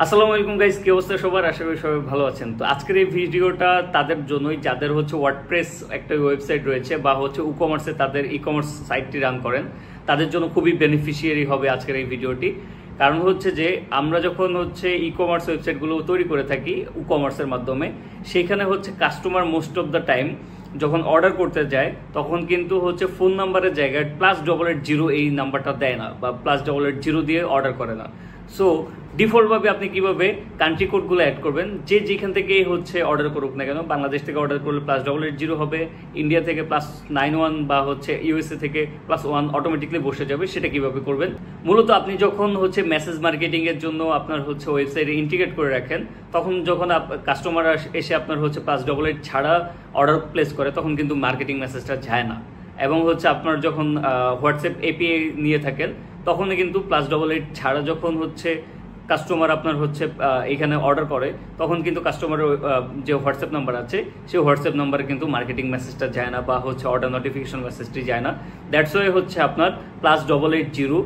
আসসালামু আলাইকুম গাইস, কি অবস্থা সবার? আশা করি সবাই ভালো আছেন। তো আজকের এই ভিডিওটা তাদের জন্যই যাদের ওয়ার্ডপ্রেস একটা ওয়েবসাইট রয়েছে বা ই কমার্সে তাদের ই কমার্স সাইটটি রান করেন, তাদের জন্য খুবই বেনিফিশিয়ারি হবে আজকের এই ভিডিওটি। কারণ যে আমরা যখন ই কমার্স ওয়েবসাইটগুলো তৈরি করে থাকি ই কমার্সের মাধ্যমে, সেইখানে customer most of the time যখন অর্ডার করতে যায় তখন কিন্তু ফোন নাম্বারের জায়গায় +880 এই নাম্বারটা দেয় না বা +880 দিয়ে অর্ডার করে না। সো ডিফল্টভাবে আপনি কিভাবে কান্ট্রি কোডগুলো অ্যাড করবেন, যে যেখান থেকে অর্ডার করুক না কেন, বাংলাদেশ থেকে অর্ডার করলে +880 হবে, ইন্ডিয়া থেকে +91 বা ইউএসএ থেকে +1 অটোমেটিকলি বসে যাবে। সেটা কিভাবে করবেন? মূলত আপনি যখন মেসেজ মার্কেটিং এর জন্য আপনার ওয়েবসাইটে ইন্টিগ্রেট করে রাখেন, তখন যখন কাস্টমার এসে আপনার +880 ছাড়া অর্ডার প্লেস করে, তখন কিন্তু মার্কেটিং মেসেজটা যায় না। এবং আপনার যখন হোয়াটসঅ্যাপ এপিআই নিয়ে থাকেন, তখনই কিন্তু +880 ছাড়া যখন কাস্টমার আপনার এখানে অর্ডার করে, তখন কিন্তু কাস্টমারের যে হোয়াটসঅ্যাপ নাম্বার আছে সেই হোয়াটসঅ্যাপ নাম্বারে কিন্তু মার্কেটিং মেসেজটা যায় না বা অর্ডার নোটিফিকেশন মেসেজটি যায় না। দ্যাটস ওয়াই আপনার +880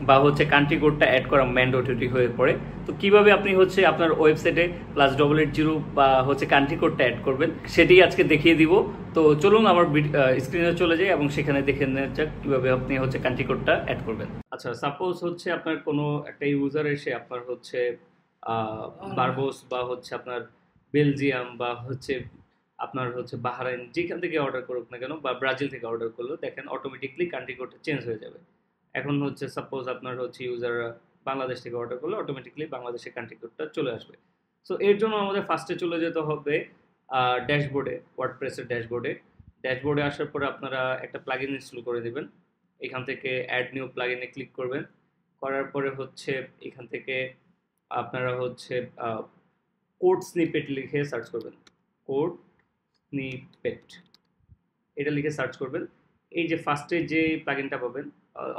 বা কান্ট্রি কোডটা অ্যাড করা ম্যান্ডেটরি হয়ে পড়ে। তো কিভাবে আপনি আপনার ওয়েবসাইটে +880 বা কান্ট্রি কোডটা অ্যাড করবেন, সেটি আজকে দেখিয়ে দিব। তো চলুন আমার স্ক্রিনে চলে যাই এবং সেখানে দেখে নেওয়া যাক কিভাবে আপনি কান্ট্রি কোডটা অ্যাড করবেন। আচ্ছা, সাপোজ আপনার কোনো একটা ইউজার এসে আপনার বারবোস বা আপনার বেলজিয়াম বা আপনার বাহরাইন, যেখান থেকে অর্ডার করুক না কেন, বা ব্রাজিল থেকে অর্ডার করলো, দেখেন অটোমেটিকলি কান্ট্রি কোডটা চেঞ্জ হয়ে যাবে। এখন সাপোজ আপনার ইউজার বাংলাদেশ থেকে অর্ডার করলে অটোমেটিকলি বাংলাদেশের কান্ট্রি কোডটা চলে আসবে। সো এর জন্য আমাদের ফার্স্টে চলে যেতে হবে ড্যাশবোর্ডে, ওয়ার্ডপ্রেসের ড্যাশবোর্ডে আসার পরে আপনারা একটা প্লাগইন ইনস্টল করে দেবেন। এখান থেকে অ্যাড নিউ প্লাগইনে ক্লিক করবেন। করার পরে এখান থেকে আপনারা কোড স্নিপেট লিখে সার্চ করবেন। কোড স্নিপেট এটা লিখে সার্চ করবেন। এই যে ফার্স্টে যে প্লাগইনটা পাবেন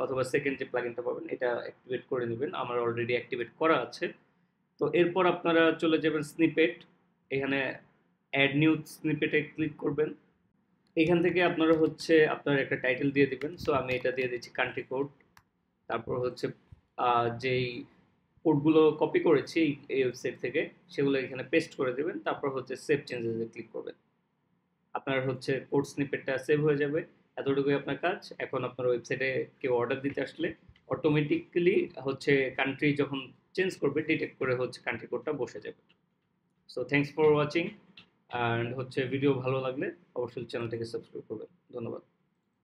অথবা সেকেন্ড যে প্লাগইনটা পাবেন, এটা অ্যাক্টিভেট করে নেবেন। আমার অলরেডি অ্যাক্টিভেট করা আছে। তো এরপর আপনারা চলে যাবেন স্নিপেট, এখানে অ্যাড নিউ স্নিপেটে ক্লিক করবেন। এখান থেকে আপনারা আপনার একটা টাইটেল দিয়ে দিবেন। সো আমি এটা দিয়ে দিচ্ছি কান্ট্রি কোড। তারপর যেই কোডগুলো কপি করেছি এই ওয়েবসাইট থেকে, সেগুলো এখানে পেস্ট করে দেবেন। তারপর সেভ চেঞ্জেসে ক্লিক করবেন। আপনার কোড স্নিপেটটা সেভ হয়ে যাবে। এতটুকুই আপনার কাজ। এখন আপনার ওয়েবসাইটে কেউ অর্ডার দিতে আসলে অটোমেটিক্যালি কান্ট্রি যখন চেঞ্জ করবে, ডিটেক্ট করে কান্ট্রি কোডটা বসে যাবে। So thanks for watching. And video ভালো লাগলে অবশ্যই চ্যানেলটাকে সাবস্ক্রাইব করবেন। ধন্যবাদ।